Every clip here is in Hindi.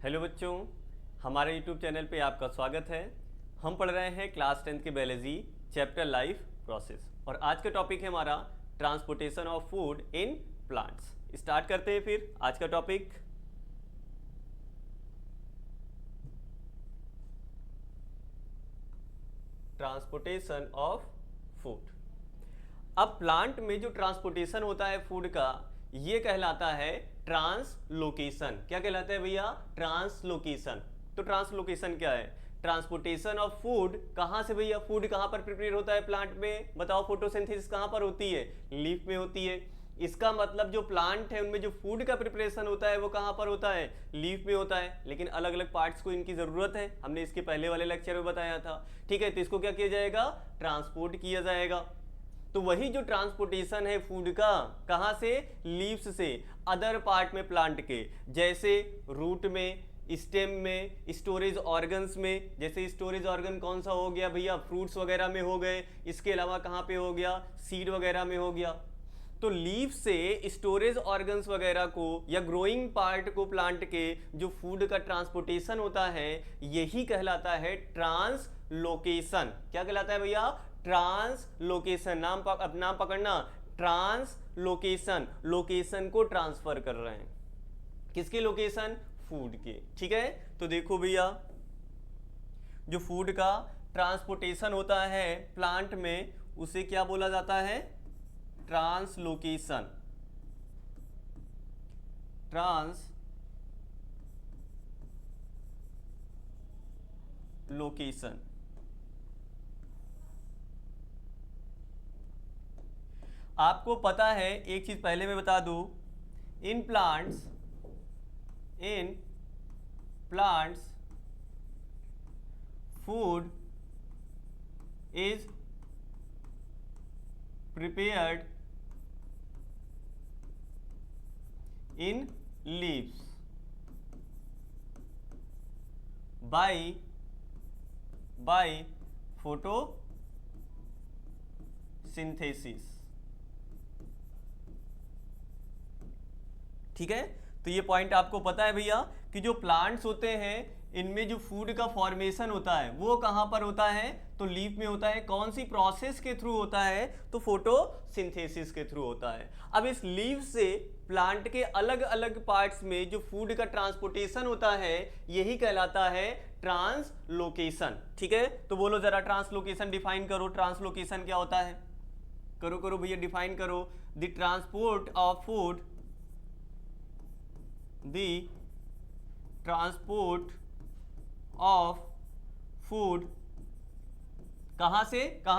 हेलो बच्चों, हमारे यूट्यूब चैनल पे आपका स्वागत है। हम पढ़ रहे हैं क्लास 10th की बायोलॉजी चैप्टर लाइफ प्रोसेस और आज का टॉपिक है हमारा transportation of food in plants. Start करते हैं फिर आज का टॉपिक। Transportation of food. अब प्लांट में जो ट्रांसपोर्टेशन होता है फूड का, ये कहलाता है ट्रांसलोकेशन। क्या कहलाता है भैया? ट्रांसलोकेशन। तो ट्रांसलोकेशन क्या है? Transportation of food. कहां से भैया? फूड कहां पर प्रिपेयर होता है प्लांट में? बताओ, फोटोसिंथेसिस कहां पर होती है? लीफ में होती है। इसका मतलब जो प्लांट है उनमें जो फूड का प्रिपरेशन होता है वो कहां पर होता है? लीफ में होता है। लेकिन अलग अलग पार्ट्स को इनकी जरूरत है, हमने इसके पहले वाले लेक्चर में बताया था। ठीक है, तो इसको क्या किया जाएगा? ट्रांसपोर्ट किया जाएगा। तो वही जो ट्रांसपोर्टेशन है फूड का, कहां से? लीव्स से अदर पार्ट में प्लांट के, जैसे रूट में, स्टेम में, स्टोरेज ऑर्गन्स में। जैसे स्टोरेज ऑर्गन कौन सा हो गया भैया? फ्रूट्स वगैरह में हो गए। इसके अलावा कहां पे हो गया? सीड वगैरह में हो गया। तो लीफ से स्टोरेज ऑर्गन्स वगैरह को या ग्रोइंग पार्ट को प्लांट के जो फूड का ट्रांसपोर्टेशन होता है, यही कहलाता है ट्रांसलोकेशन। क्या कहलाता है भैया? ट्रांसलोकेशन। नाम पकड़ना, ट्रांसलोकेशन। लोकेशन को ट्रांसफर कर रहे हैं। किसके लोकेशन? फूड के। ठीक है, तो देखो भैया, जो फूड का ट्रांसपोर्टेशन होता है प्लांट में, उसे क्या बोला जाता है? ट्रांसलोकेशन। ट्रांसलोकेशन। आपको पता है, एक चीज पहले मैं बता दूं, in plants food is prepared in leaves by photosynthesis। ठीक है, तो ये पॉइंट आपको पता है भैया कि जो प्लांट्स होते हैं इनमें जो फूड का फॉर्मेशन होता है वो कहां पर होता है? तो लीफ में होता है। कौन सी प्रोसेस के थ्रू होता है? तो फोटोसिंथेसिस के थ्रू होता है। अब इस लीफ से प्लांट के अलग अलग पार्ट्स में जो फूड का ट्रांसपोर्टेशन होता है, यही कहलाता है ट्रांसलोकेशन। ठीक है, तो बोलो जरा, ट्रांसलोकेशन डिफाइन करो। ट्रांसलोकेशन क्या होता है? करो करो भैया, डिफाइन करो। The transport of food, the transport of food कहां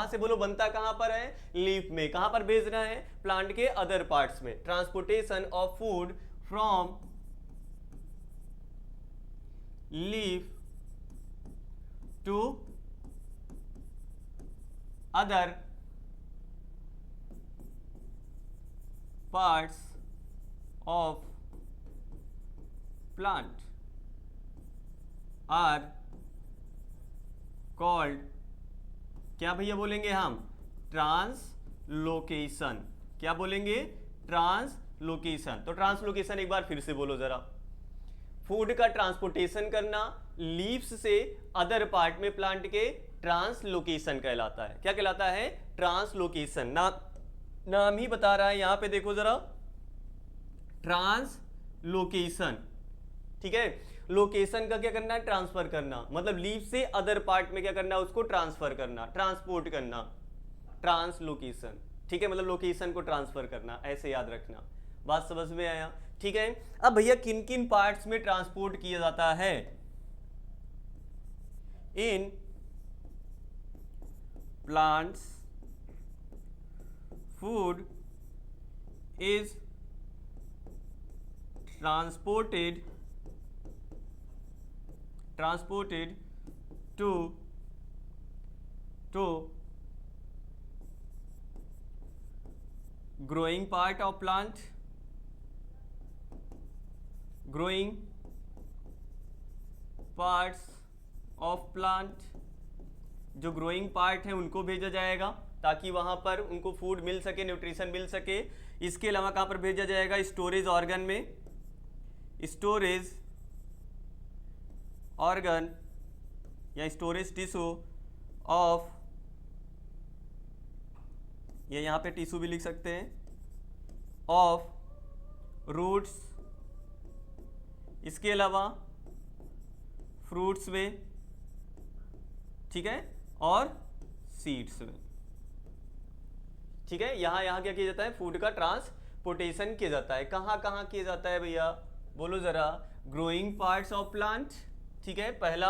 से बोलो? बनता कहां पर है? लीफ में। कहां पर भेज रहा है? प्लांट के अदर पार्ट्स में। Transportation of food from leaf to other parts of plant are called, क्या भैया बोलेंगे हम? ट्रांसलोकेशन। क्या बोलेंगे? ट्रांसलोकेशन। तो ट्रांसलोकेशन एक बार फिर से बोलो जरा। फूड का ट्रांसपोर्टेशन करना लीव्स से अदर पार्ट में प्लांट के, ट्रांसलोकेशन कहलाता है। क्या कहलाता है? ट्रांसलोकेशन। नाम ही बता रहा है, यहां पे देखो जरा, ट्रांसलोकेशन। ठीक है, लोकेशन का क्या करना है? ट्रांसफर करना। मतलब लीफ से अदर पार्ट में क्या करना? उसको ट्रांसफर करना, ट्रांसपोर्ट करना, ट्रांसलोकेशन। ठीक है, मतलब लोकेशन को ट्रांसफर करना, ऐसे याद रखना। बात समझ में आया? ठीक है, अब भैया किन किन पार्ट्स में ट्रांसपोर्ट किया जाता है? In plants food is transported to growing part of plant, growing parts of plant, जो ग्रोइंग पार्ट है उनको भेजा जाएगा ताकि वहां पर उनको फूड मिल सके, न्यूट्रिशन मिल सके। इसके अलावा कहां पर भेजा जाएगा? स्टोरेज ऑर्गन में, स्टोरेज ऑर्गन या स्टोरेज टिश्यू ऑफ, ये यहाँ पे टिश्यू भी लिख सकते हैं, ऑफ रूट्स, इसके अलावा फ्रूट्स में, ठीक है, और सीड्स में, ठीक है। यहाँ क्या किया जाता है, फूड का ट्रांसपोर्टेशन किया जाता है। कहाँ कहाँ किया जाता है भैया, बोलो जरा। ग्रोइंग पार्ट्स ऑफ प्लांट, ठीक है, पहला।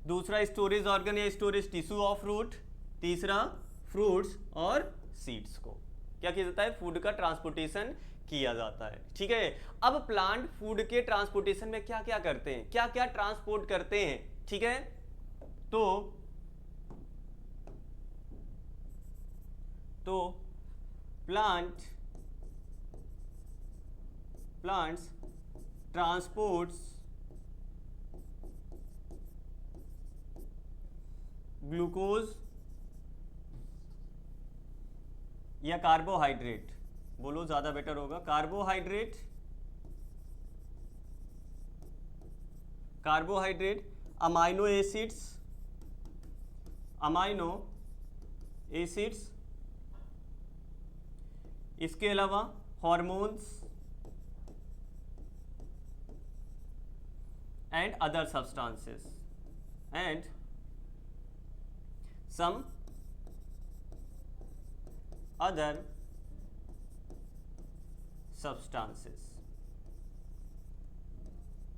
दूसरा स्टोरेज ऑर्गन या स्टोरेज टिश्यू ऑफ फ्रूट। तीसरा फ्रूट्स और सीड्स को क्या किया जाता है, फूड का ट्रांसपोर्टेशन किया जाता है, ठीक है। अब प्लांट फूड के ट्रांसपोर्टेशन में क्या क्या करते हैं, क्या क्या ट्रांसपोर्ट करते हैं, ठीक है। तो प्लांट्स ट्रांसपोर्ट्स ग्लूकोज या कार्बोहाइड्रेट, बोलो ज्यादा बेटर होगा, कार्बोहाइड्रेट अमाइनो एसिड्स, इसके अलावा hormones and other substances and some other substances,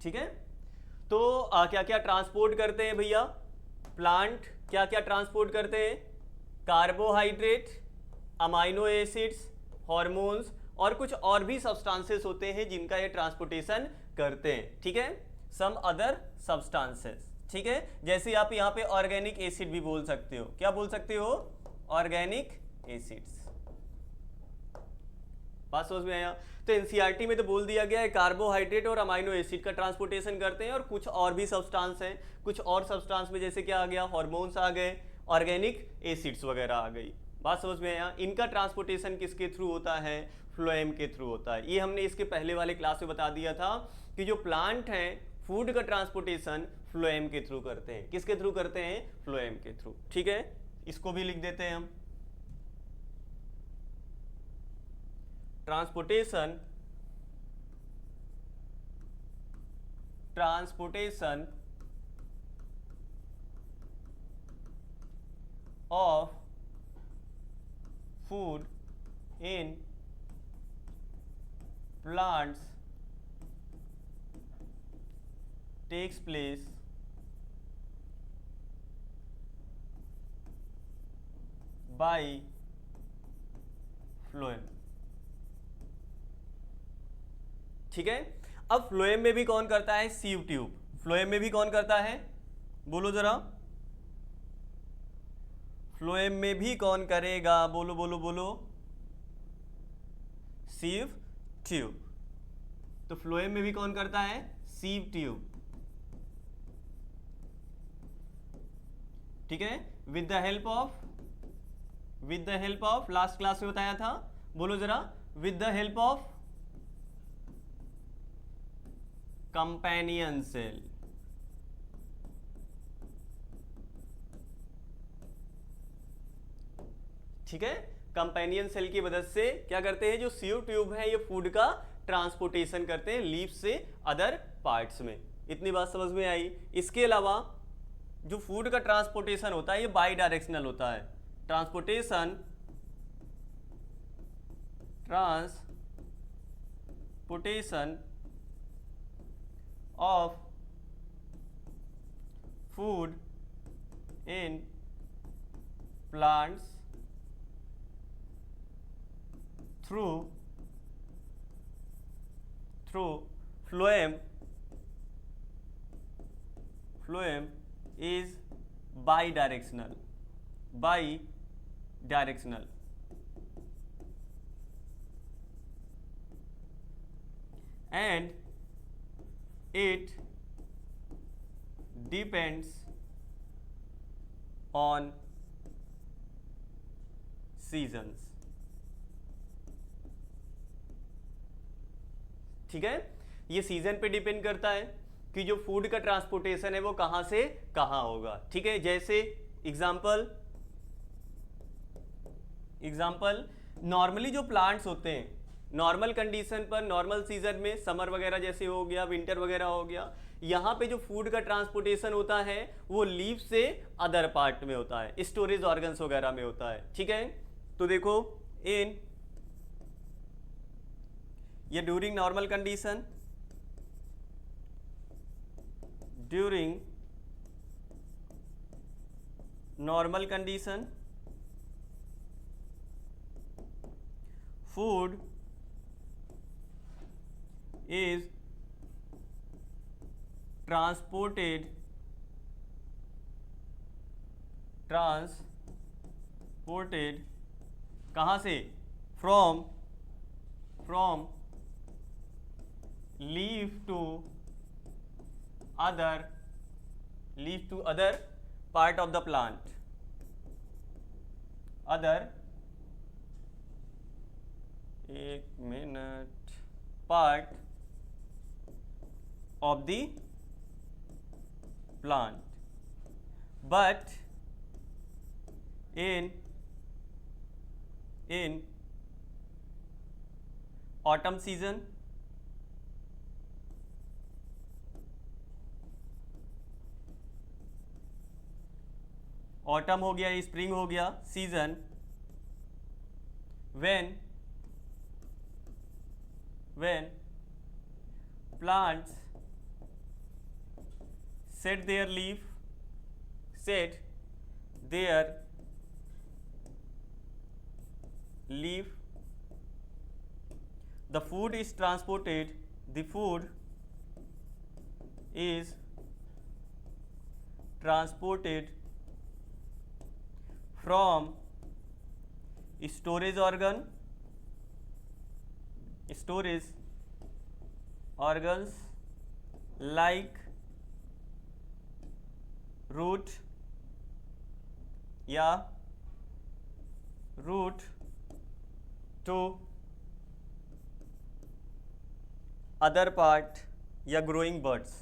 ठीक है। तो क्या क्या ट्रांसपोर्ट करते हैं भैया, प्लांट क्या क्या ट्रांसपोर्ट करते हैं, कार्बोहाइड्रेट, अमाइनो एसिड्स, हॉर्मोन्स और कुछ और भी सब्सटेंसेस होते हैं जिनका ये ट्रांसपोर्टेशन करते हैं, ठीक है, सम अदर सब्सटेंसेस, ठीक है। जैसे आप यहाँ पे ऑर्गेनिक एसिड भी बोल सकते हो, क्या बोल सकते हो, ऑर्गेनिक एसिड्स। बात समझ में आया। तो एनसीईआरटी में तो बोल दिया गया है कार्बोहाइड्रेट और अमाइनो एसिड का ट्रांसपोर्टेशन करते हैं, और कुछ और भी सब्सटेंस हैं, कुछ और सब्सटेंस में जैसे क्या आ गया, हॉर्मोन्स आ गए, ऑर्गेनिक एसिड्स वगैरह आ गई। बात समझ में आया। इनका ट्रांसपोर्टेशन किसके थ्रू होता है, फ्लोएम के थ्रू होता है। ये हमने इसके पहले वाले क्लास में बता दिया था कि जो प्लांट हैं फूड का ट्रांसपोर्टेशन फ्लोएम के थ्रू करते हैं। किसके थ्रू करते हैं, फ्लोएम के थ्रू, ठीक है। इसको भी लिख देते हैं हम, transportation of food in plants takes place by phloem, ठीक है। अब फ्लोएम में भी कौन करता है, सीव ट्यूब। फ्लोएम में भी कौन करता है, बोलो जरा, फ्लोएम में भी कौन करेगा, बोलो बोलो बोलो, सीव ट्यूब। तो फ्लोएम में भी कौन करता है, सीव ट्यूब, ठीक है। With the help of last class में बताया था, बोलो जरा, with the help of companion cell, ठीक है। कंपेनियन सेल की मदद से क्या करते हैं, जो सीव ट्यूब है ये फूड का ट्रांसपोर्टेशन करते हैं लीफ से अदर पार्ट्स में। इतनी बात समझ में आई। इसके अलावा जो फूड का ट्रांसपोर्टेशन होता है ये बाई डायरेक्शनल होता है। Transportation of food in plants through phloem is bidirectional and it depends on seasons, ठीक है। ये सीजन पे डिपेंड करता है। कि जो फूड का ट्रांसपोर्टेशन है वो कहां से कहां होगा। ठीक है, जैसे एग्जाम्पल नॉर्मली जो प्लांट्स होते हैं नॉर्मल कंडीशन पर, नॉर्मल सीजन में, समर वगैरह जैसे हो गया, विंटर वगैरह हो गया, यहाँ पे जो फूड का ट्रांसपोर्टेशन होता है वो लीफ से अदर पार्ट में होता है, स्टोरेज ऑर्गन्स वगैरह में होता है। ठीक है, तो देखो इन ये during normal condition, during normal condition food is transported कहाँ से, from leaf to other part of the plant, एक minute, part of the plant, but in autumn season, autumn हो गया, स्प्रिंग हो गया, season, when plants set their leaf, the food is transported from storage organs like root या root to other part या growing buds।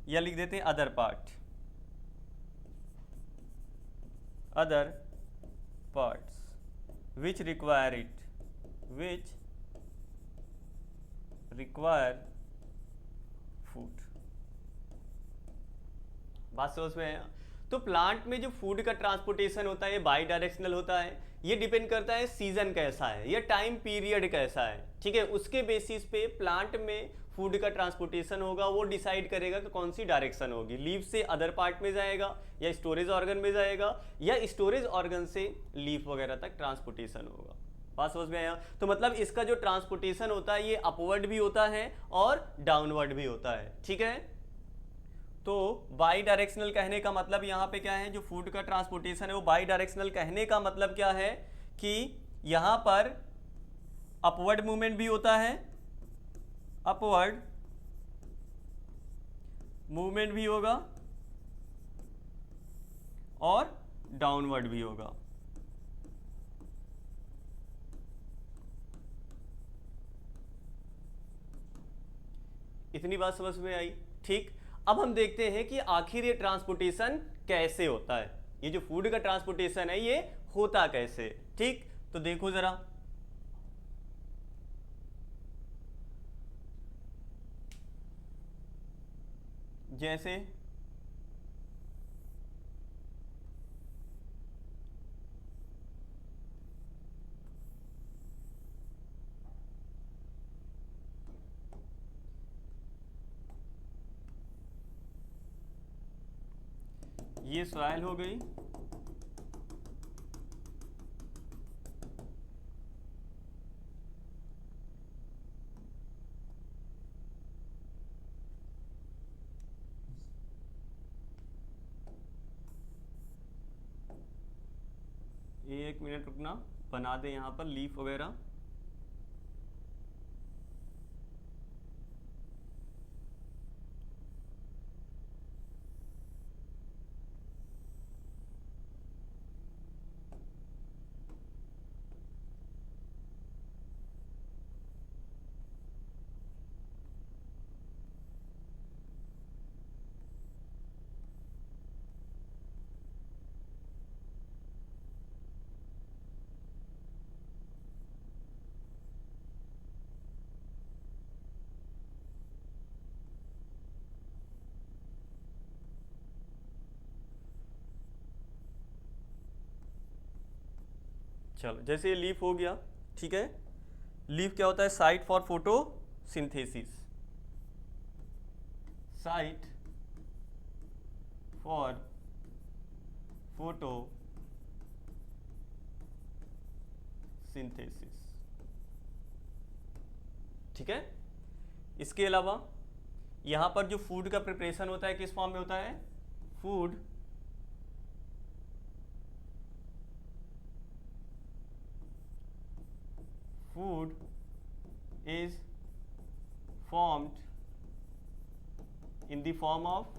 या लिख देते हैं other part, other parts which require food. बात समझ में है। तो प्लांट में जो फूड का ट्रांसपोर्टेशन होता है ये बाई डायरेक्शनल होता है। ये डिपेंड करता है सीजन कैसा है या टाइम पीरियड कैसा है। ठीक है, उसके बेसिस पे प्लांट में फूड का ट्रांसपोर्टेशन होगा, वो डिसाइड करेगा कि कौन सी डायरेक्शन होगी, लीफ से अदर पार्ट में जाएगा या स्टोरेज ऑर्गन में जाएगा या स्टोरेज ऑर्गन से लीफ वगैरह तक ट्रांसपोर्टेशन होगा। बात समझ में आया। तो मतलब इसका जो ट्रांसपोर्टेशन होता है ये अपवर्ड भी होता है और डाउनवर्ड भी होता है। ठीक है, तो बाई डायरेक्शनल कहने का मतलब यहाँ पे क्या है, जो फूड का ट्रांसपोर्टेशन है वो बाई डायरेक्शनल कहने का मतलब क्या है कि यहाँ पर अपवर्ड मूवमेंट भी होता है, अपवर्ड मूवमेंट भी होगा और डाउनवर्ड भी होगा। इतनी बात समझ में आई। ठीक, अब हम देखते हैं कि आखिर ये ट्रांसपोर्टेशन कैसे होता है, ये जो फूड का ट्रांसपोर्टेशन है ये होता कैसे। ठीक, तो देखो जरा, जैसे ये सॉइल हो गई, एक मिनट रुकना, बना दे यहाँ पर लीफ वगैरह। चलो जैसे ये लीफ हो गया, ठीक है। लीफ क्या होता है? Site for photosynthesis, site for photosynthesis, ठीक है। इसके अलावा यहां पर जो फूड का प्रिपरेशन होता है किस फॉर्म में होता है? Food food is formed in the form of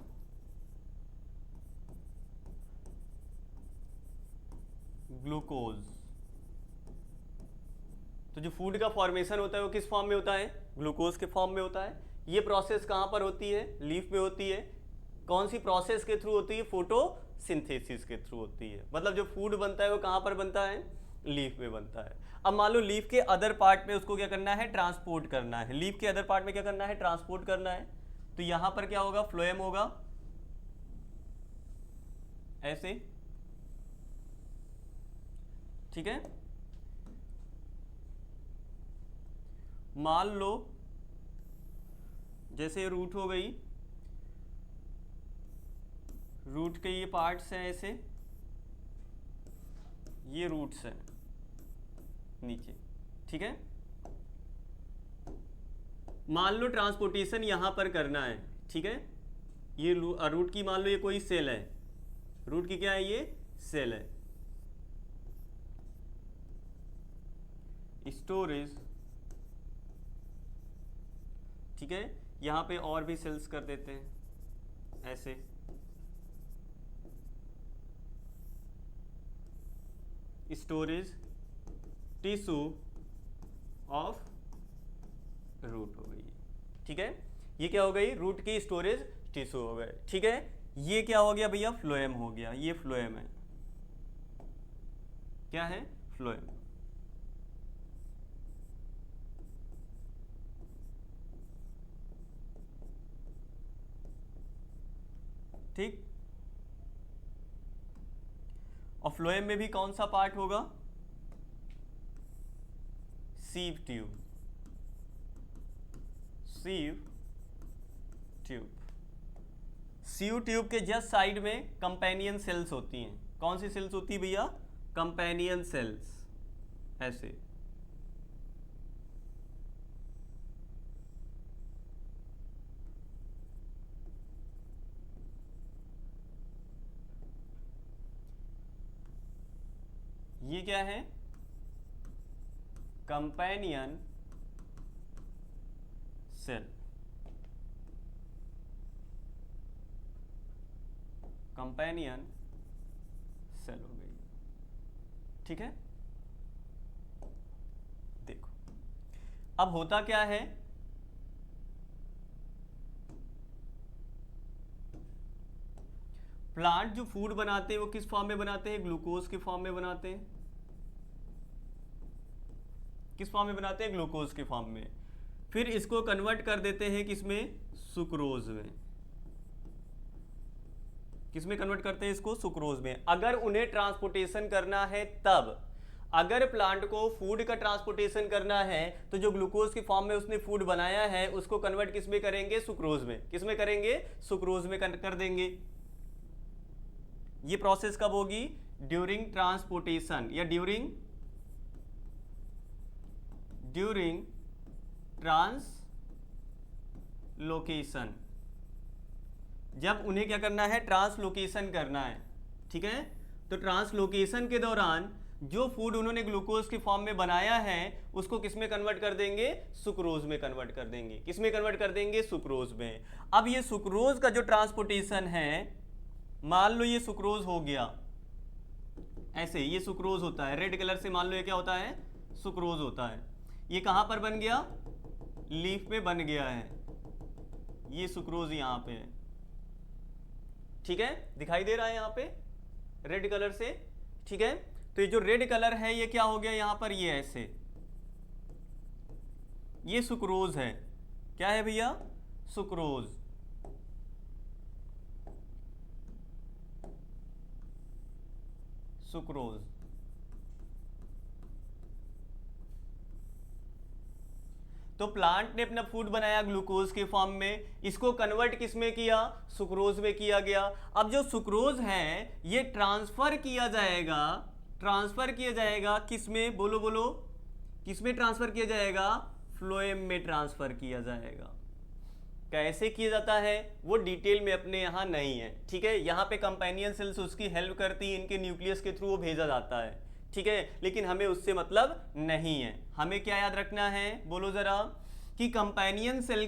glucose. तो जो फूड का फॉर्मेशन होता है वो किस फॉर्म में होता है? ग्लूकोज के फॉर्म में होता है। ये प्रोसेस कहाँ पर होती है? लीफ में होती है। कौन सी प्रोसेस के थ्रू होती है? फोटोसिंथेसिस के थ्रू होती है। मतलब जो फूड बनता है वो कहाँ पर बनता है? लीफ में बनता है। अब मान लो लीफ के अदर पार्ट में उसको क्या करना है? ट्रांसपोर्ट करना है। लीफ के अदर पार्ट में क्या करना है? ट्रांसपोर्ट करना है। तो यहां पर क्या होगा? फ्लोएम होगा, ऐसे, ठीक है। मान लो जैसे रूट हो गई, रूट के ये पार्ट्स हैं ऐसे, ये रूट्स हैं नीचे, ठीक है। मान लो ट्रांसपोर्टेशन यहां पर करना है, ठीक है। ये रूट की मान लो ये कोई सेल है, रूट की क्या है? ये सेल है। स्टोरेज, ठीक है। यहां पे और भी सेल्स कर देते हैं ऐसे, स्टोरेज टिश्यू ऑफ रूट हो गई, ठीक है। ये क्या हो गई? रूट की स्टोरेज टिश्यू हो गए, ठीक है। ये क्या हो गया भैया? फ्लोएम हो गया। ये फ्लोएम है। क्या है? फ्लोएम। ठीक। और फ्लोएम में भी कौन सा पार्ट होगा? Sieve tube, sieve tube. Sieve tube के जस्ट साइड में कंपेनियन सेल्स होती हैं। कौन सी सेल्स होती है भैया? कंपेनियन सेल्स, ऐसे। ये क्या है? कंपेनियन सेल, कंपेनियन सेल हो गई, ठीक है। देखो अब होता क्या है, प्लांट जो फूड बनाते हैं वो किस फॉर्म में बनाते हैं? ग्लूकोज के फॉर्म में बनाते हैं। किस फॉर्म में बनाते हैं? ग्लूकोज के फॉर्म में। फिर इसको कन्वर्ट कर देते हैं किसमें? सुक्रोज में। किसमें कन्वर्ट करते हैं इसको? सुक्रोज में। अगर उन्हें ट्रांसपोर्टेशन करना है तब, अगर प्लांट को फूड का ट्रांसपोर्टेशन करना है तो जो ग्लूकोज के फॉर्म में उसने फूड बनाया है उसको कन्वर्ट किसमें करेंगे? सुक्रोज में। किसमें करेंगे? सुक्रोज में कर देंगे। ये प्रोसेस कब होगी? ड्यूरिंग ट्रांसपोर्टेशन या ड्यूरिंग ट्रांसलोकेशन। जब उन्हें क्या करना है? ट्रांसलोकेशन करना है, ठीक है। तो ट्रांसलोकेशन के दौरान जो फूड उन्होंने ग्लूकोज के फॉर्म में बनाया है उसको किसमें कन्वर्ट कर देंगे? सुक्रोज में कन्वर्ट कर देंगे। किसमें कन्वर्ट कर देंगे? सुक्रोज में। अब ये सुक्रोज का जो ट्रांसपोर्टेशन है, मान लो ये सुक्रोज हो गया ऐसे, ये सुक्रोज होता है रेड कलर से, मान लो ये क्या होता है? सुक्रोज होता है। ये कहां पर बन गया? लीफ में बन गया है। ये सुक्रोज यहां पे है, ठीक है। दिखाई दे रहा है यहां पे रेड कलर से, ठीक है। तो ये जो रेड कलर है ये क्या हो गया यहां पर? ये ऐसे, ये सुक्रोज है। क्या है भैया? सुक्रोज। सुक्रोज, तो प्लांट ने अपना फूड बनाया ग्लूकोज के फॉर्म में, इसको कन्वर्ट किस में किया, सुक्रोज में किया गया। अब जो सुक्रोज है ये ट्रांसफर किया जाएगा किस में, बोलो बोलो, किस में ट्रांसफर किया जाएगा, फ्लोएम में ट्रांसफर किया जाएगा। कैसे किया जाता है वो डिटेल में अपने यहाँ नहीं है, ठीक है। यहाँ पे कंपेनियन सेल्स उसकी हेल्प करती है, इनके न्यूक्लियस के थ्रू वो भेजा जाता है, ठीक है, लेकिन हमें उससे मतलब नहीं है। हमें क्या याद रखना है, बोलो जरा, कि कंपेनियन सेल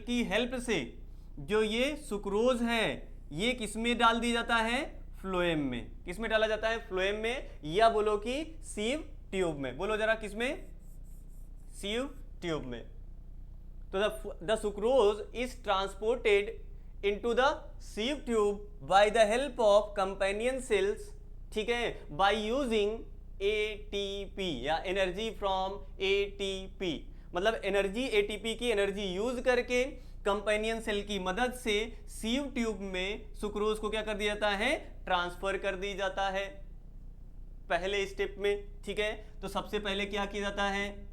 की हेल्प से जो ये सुक्रोज है ये किस में डाल दिया जाता है, फ्लोएम में। किस में डाला जाता है, फ्लोएम में, या बोलो कि सीव ट्यूब में। बोलो जरा किस में, सीव ट्यूब में। तो the sucrose is transported into the sieve tube by the help of companion cells, ठीक है, by using ATP या एनर्जी फ्रॉम ATP, मतलब एनर्जी ATP की एनर्जी यूज करके कंपेनियन सेल की मदद से सीव ट्यूब में सुक्रोज को क्या कर दिया जाता है, ट्रांसफर कर दी जाता है पहले स्टेप में, ठीक है। तो सबसे पहले क्या किया जाता है,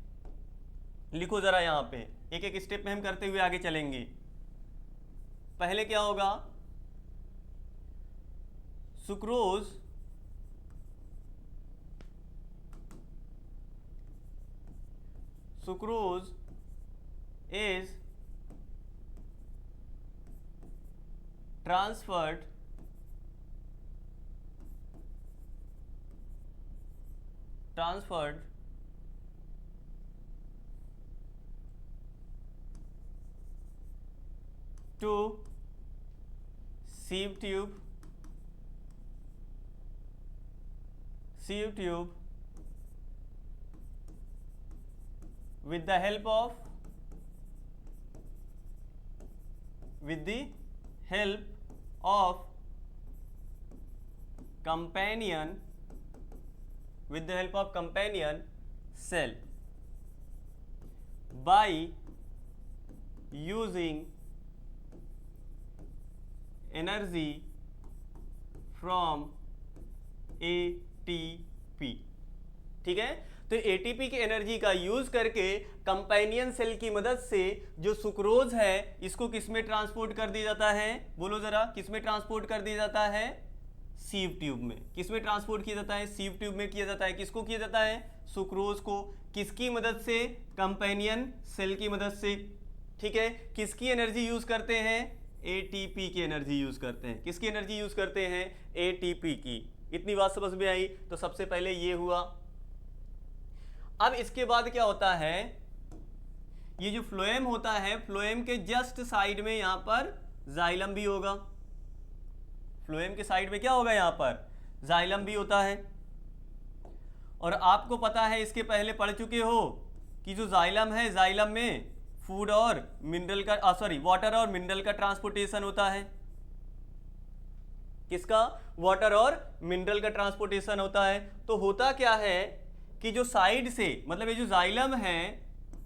लिखो जरा यहां पे, एक एक स्टेप में हम करते हुए आगे चलेंगे। पहले क्या होगा, sucrose is transferred to sieve tube with the help of companion cell by using energy from ATP, ठीक है। तो ATP की एनर्जी का यूज करके कंपेनियन सेल की मदद से जो सुक्रोज है इसको किस में ट्रांसपोर्ट कर दिया जाता है, बोलो जरा, किस में ट्रांसपोर्ट कर दिया जाता है, सीव ट्यूब में। किस में ट्रांसपोर्ट किया जाता है, सीव ट्यूब में किया जाता है। किसको किया जाता है, सुक्रोज को। किसकी मदद से, कंपेनियन सेल की मदद से, ठीक है। किसकी एनर्जी यूज करते हैं, ATP की एनर्जी यूज करते हैं। किसकी एनर्जी यूज करते हैं, ATP की। इतनी बात समझ में आई। तो सबसे पहले ये हुआ। अब इसके बाद क्या होता है, ये जो फ्लोएम होता है, फ्लोएम के जस्ट साइड में यहां पर जाइलम भी होगा। फ्लोएम के साइड में क्या होगा, यहां पर जाइलम भी होता है। और आपको पता है, इसके पहले पढ़ चुके हो कि जो जाइलम है, जाइलम में फूड और मिनरल का वाटर और मिनरल का ट्रांसपोर्टेशन होता है। किसका, वाटर और मिनरल का ट्रांसपोर्टेशन होता है। तो होता क्या है कि जो साइड से, मतलब ये जो जाइलम है,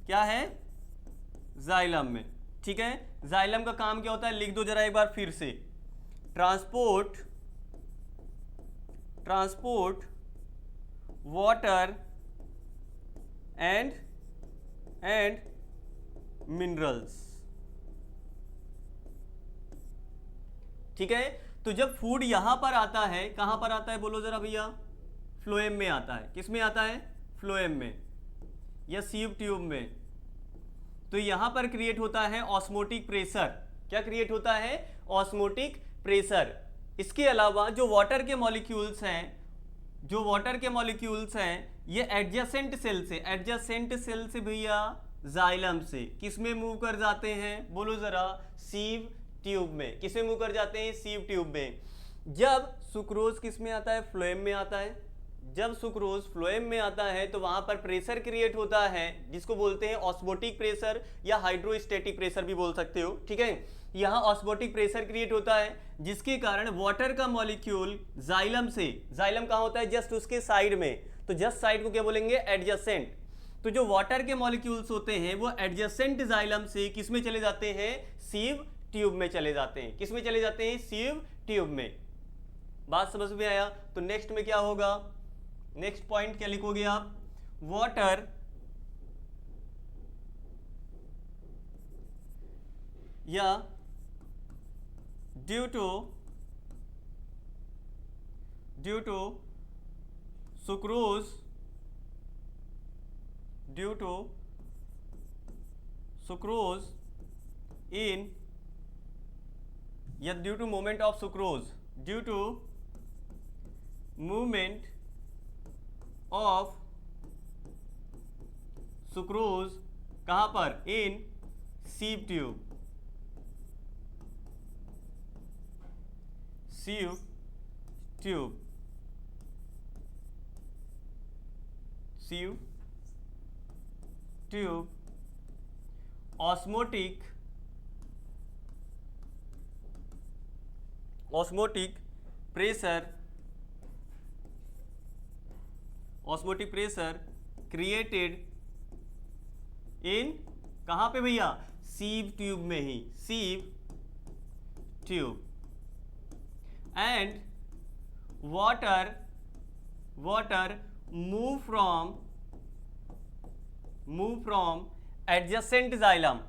क्या है, जाइलम में, ठीक है। जाइलम का काम क्या होता है, लिख दो जरा एक बार फिर से, ट्रांसपोर्ट वाटर एंड मिनरल्स, ठीक है। तो जब फूड यहां पर आता है, कहां पर आता है, बोलो जरा भैया, फ्लोएम में आता है। किस में आता है, फ्लोएम में या सीव ट्यूब में। तो यहां पर क्रिएट होता है ऑस्मोटिक प्रेशर। क्या क्रिएट होता है, ऑस्मोटिक प्रेशर। इसके अलावा जो वाटर के मॉलिक्यूल्स हैं, ये एडजेसेंट सेल से भैया जाइलम से किस में मूव कर जाते हैं, बोलो जरा, सीव ट्यूब में। किस में मूव कर जाते हैं, सीव ट्यूब में। जब सुक्रोज किस में आता है, फ्लोएम में आता है। जब सुक्रोज फ्लोएम में आता है तो वहां पर प्रेशर क्रिएट होता है, जिसको बोलते हैं ऑस्मोटिक प्रेशर या हाइड्रोस्टैटिक प्रेशर भी बोल सकते हो, ठीक है। यहाँ ऑस्मोटिक प्रेशर क्रिएट होता है, जिसके कारण वाटर का मॉलिक्यूल जाइलम से, जाइलम कहाँ होता है, जस्ट उसके साइड में, तो जस्ट साइड को क्या बोलेंगे, एडजेसेंट। तो जो वाटर के मॉलिक्यूल्स होते हैं वो एडजेसेंट जाइलम से किस में चले जाते हैं, सीव ट्यूब में चले जाते हैं। किस में चले जाते हैं, सीव ट्यूब में। बात समझ में आया। तो नेक्स्ट में क्या होगा, नेक्स्ट पॉइंट क्या लिखोगे आप, वाटर या ड्यू टू सुक्रोज in या due to movement of sucrose, due to movement of sucrose कहां पर, in sieve tube, osmotic pressure created in कहां पे भैया, सीव ट्यूब में ही, sieve tube, and water move from adjacent xylem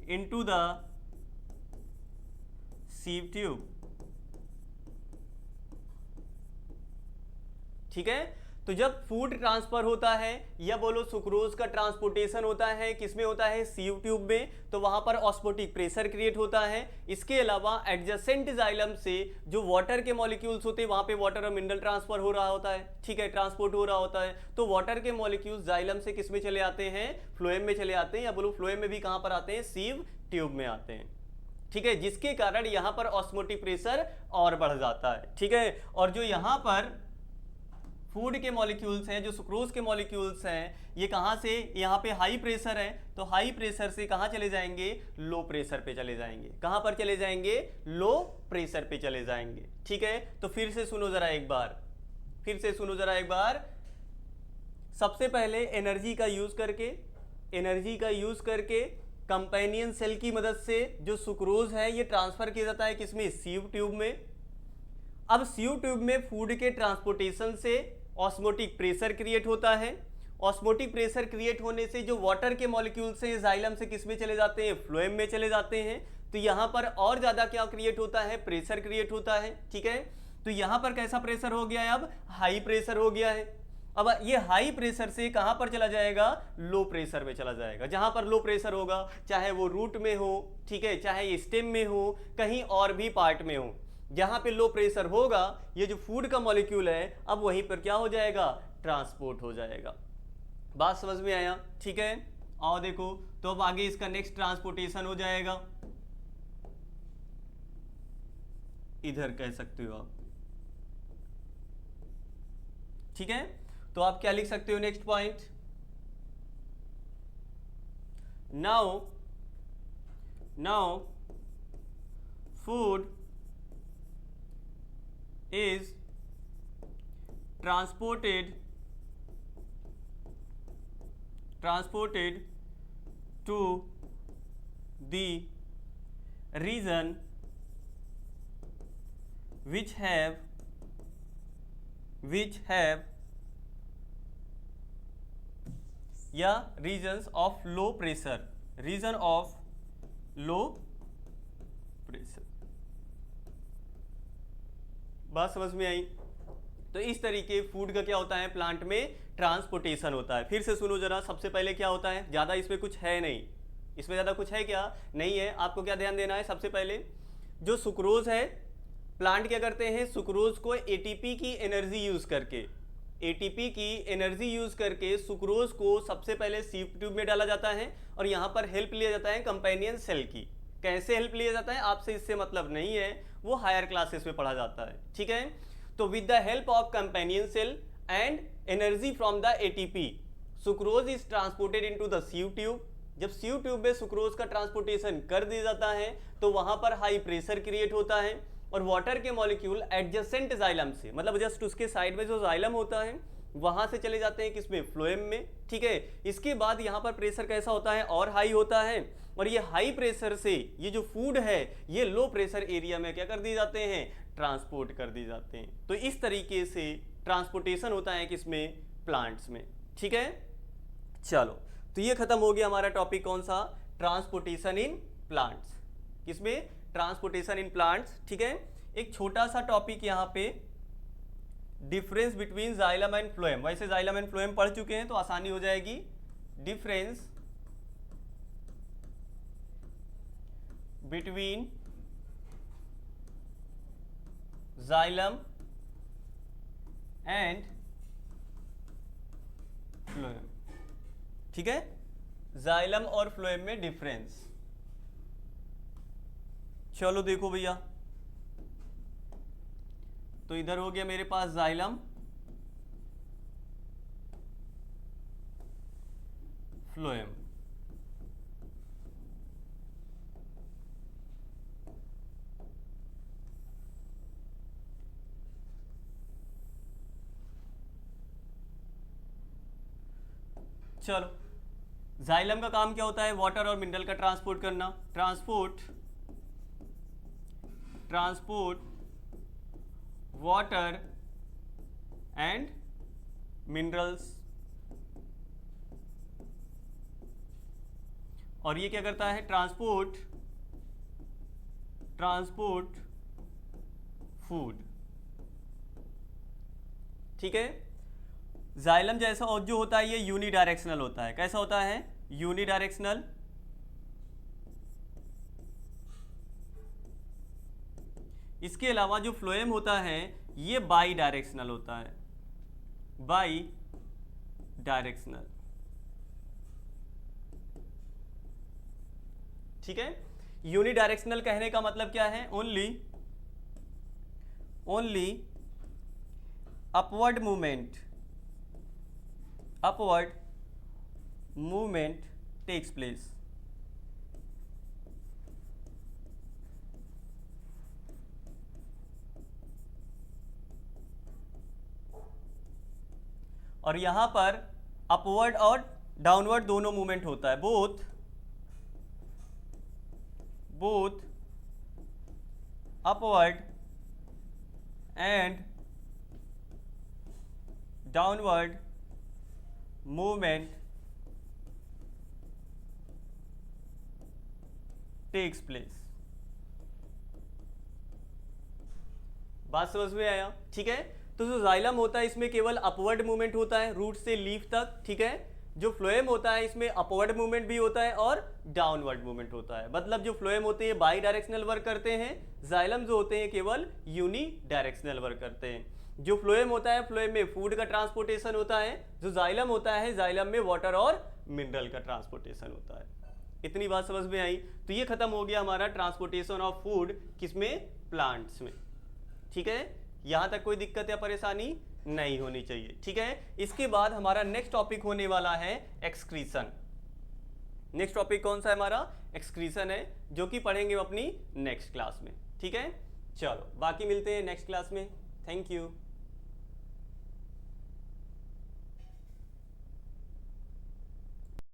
into the sieve tube। ठीक है, तो जब फूड ट्रांसफर होता है या बोलो सुक्रोज का ट्रांसपोर्टेशन होता है, किसमें होता है, सीव ट्यूब में, तो वहां पर ऑस्मोटिक प्रेशर क्रिएट होता है। इसके अलावा एडजेसेंट जाइलम से जो वाटर के मॉलिक्यूल्स होते हैं वहां पे वाटर और मिनरल ट्रांसफर हो रहा होता है, ठीक है, ट्रांसपोर्ट हो रहा होता है। तो वाटर के मॉलिक्यूल्स जाइलम से किसमें चले आते हैं, फ्लोएम में चले आते हैं, या बोलो फ्लोएम में भी कहां पर आते हैं, सीव ट्यूब में आते हैं। ठीक है, जिसके कारण यहां पर ऑस्मोटिक प्रेशर और बढ़ जाता है। ठीक है, और जो यहां पर फूड के मॉलिक्यूल्स हैं, जो सुक्रोज के मॉलिक्यूल्स हैं, ये कहां से, यहाँ पे हाई प्रेशर है, तो हाई प्रेशर से कहां चले जाएंगे, लो प्रेशर पे चले जाएंगे। कहां पर चले जाएंगे, लो प्रेशर पे चले जाएंगे। ठीक है, तो फिर से सुनो जरा एक बार, सबसे पहले एनर्जी का यूज करके कंपेनियन सेल की मदद से जो सुक्रोज है ये ट्रांसफर किया जाता है किसमें, सीव ट्यूब में। अब सीव ट्यूब में फूड के ट्रांसपोर्टेशन से ऑस्मोटिक प्रेशर क्रिएट होता है। ऑस्मोटिक प्रेशर क्रिएट होने से जो वाटर के मॉलिक्यूल्स हैं जाइलम से किसमें चले जाते हैं, फ्लोएम में चले जाते हैं। तो यहां पर और ज्यादा क्या क्रिएट होता है, प्रेशर क्रिएट होता है। ठीक है, तो यहां पर कैसा प्रेशर हो गया है, अब हाई प्रेशर हो गया है। अब ये हाई प्रेशर से कहां पर चला जाएगा, लो प्रेशर में चला जाएगा। जहां पर लो प्रेशर होगा, चाहे वो रूट में हो, ठीक है, चाहे ये स्टेम में हो, कहीं और भी पार्ट में हो, जहां पे लो प्रेशर होगा ये जो फूड का मॉलिक्यूल है अब वहीं पर क्या हो जाएगा, ट्रांसपोर्ट हो जाएगा। बात समझ में आया। ठीक है, आओ देखो, तो अब आगे इसका नेक्स्ट ट्रांसपोर्टेशन हो जाएगा, इधर कह सकते हो आप। ठीक है, तो आप क्या लिख सकते हो, next point, now food is transported to the region which have या regions of low pressure, region of low pressure। बात समझ में आई। तो इस तरीके फूड का क्या होता है, प्लांट में ट्रांसपोर्टेशन होता है। फिर से सुनो जरा, सबसे पहले क्या होता है, ज्यादा इसमें कुछ है नहीं, इसमें ज्यादा कुछ है क्या नहीं है। आपको क्या ध्यान देना है, सबसे पहले जो सुक्रोज है, प्लांट क्या करते हैं, सुक्रोज को एटीपी की एनर्जी यूज करके सुक्रोज को सबसे पहले सीव ट्यूब में डाला जाता है और यहाँ पर हेल्प लिया जाता है कंपेनियन सेल की। कैसे हेल्प लिया जाता है आपसे इससे मतलब नहीं है, वो हायर क्लासेस में पढ़ा जाता है। ठीक है, तो with the help of companion cell and energy from the ATP sucrose is transported into the sieve tube. जब सीव ट्यूब में सुक्रोज का ट्रांसपोर्टेशन कर दिया जाता है तो वहां पर हाई प्रेशर क्रिएट होता है और वाटर के मॉलिक्यूल एडजेसेंट जाइलम से, मतलब जस्ट उसके साइड में जो जाइलम होता है वहां से चले जाते हैं किसमें, फ्लोएम में। ठीक है, इसके बाद यहाँ पर प्रेशर कैसा होता है, और हाई होता है, और ये हाई प्रेशर से ये जो फूड है ये लो प्रेशर एरिया में क्या कर दिए जाते हैं, ट्रांसपोर्ट कर दिए जाते हैं। तो इस तरीके से ट्रांसपोर्टेशन होता है किसमें, प्लांट्स में। ठीक है, चलो तो ये खत्म हो गया हमारा टॉपिक कौन सा, ट्रांसपोर्टेशन इन प्लांट्स। किसमें, ट्रांसपोर्टेशन इन प्लांट्स। ठीक है, एक छोटा सा टॉपिक यहाँ पे, difference between xylem and phloem. वैसे जाइलम एंड फ्लोएम पढ़ चुके हैं तो आसानी हो जाएगी। Difference between xylem and phloem. ठीक है, जाइलम और फ्लोएम में डिफरेंस। चलो देखो भैया, तो इधर हो गया मेरे पास जाइलम, फ्लोएम। चलो, जाइलम का काम क्या होता है, वाटर और मिनरल का ट्रांसपोर्ट करना। Transport water and minerals. और ये क्या करता है, ट्रांसपोर्ट फूड। ठीक है, जाइलम जैसा और जो होता है ये यूनिडायरेक्शनल होता है। कैसा होता है, यूनिडायरेक्शनल। इसके अलावा जो फ्लोएम होता है ये बाई डायरेक्शनल होता है, बाई डायरेक्शनल। ठीक है, यूनिडायरेक्शनल कहने का मतलब क्या है, only upward movement takes place. और यहां पर अपवर्ड और डाउनवर्ड दोनों मूवमेंट होता है, both upward and downward movement takes place. बात समझ में आया। ठीक है, तो जो जाइलम होता है इसमें केवल अपवर्ड मूवमेंट होता है रूट से लीफ तक। ठीक है, जो फ्लोएम होता है इसमें अपवर्ड मूवमेंट भी होता है और डाउनवर्ड मूवमेंट होता है। मतलब जो फ्लोएम होते हैं बाई डायरेक्शनल वर्क करते हैं, जाइलम जो होते हैं केवल यूनी डायरेक्शनल वर्क करते हैं। जो फ्लोएम होता है, फ्लोएम में फूड का ट्रांसपोर्टेशन होता है। जो जाइलम होता है, जाइलम में वाटर और मिनरल का ट्रांसपोर्टेशन होता है। इतनी बात समझ में आई। तो ये खत्म हो गया हमारा ट्रांसपोर्टेशन ऑफ फूड, किसमें, प्लांट्स में। ठीक है, यहां तक कोई दिक्कत या परेशानी नहीं होनी चाहिए। ठीक है, इसके बाद हमारा नेक्स्ट टॉपिक होने वाला है एक्सक्रीशन। नेक्स्ट टॉपिक कौन सा है हमारा, एक्सक्रीशन है, जो कि पढ़ेंगे अपनी नेक्स्ट क्लास में। ठीक है, चलो बाकी मिलते हैं नेक्स्ट क्लास में। Thank you.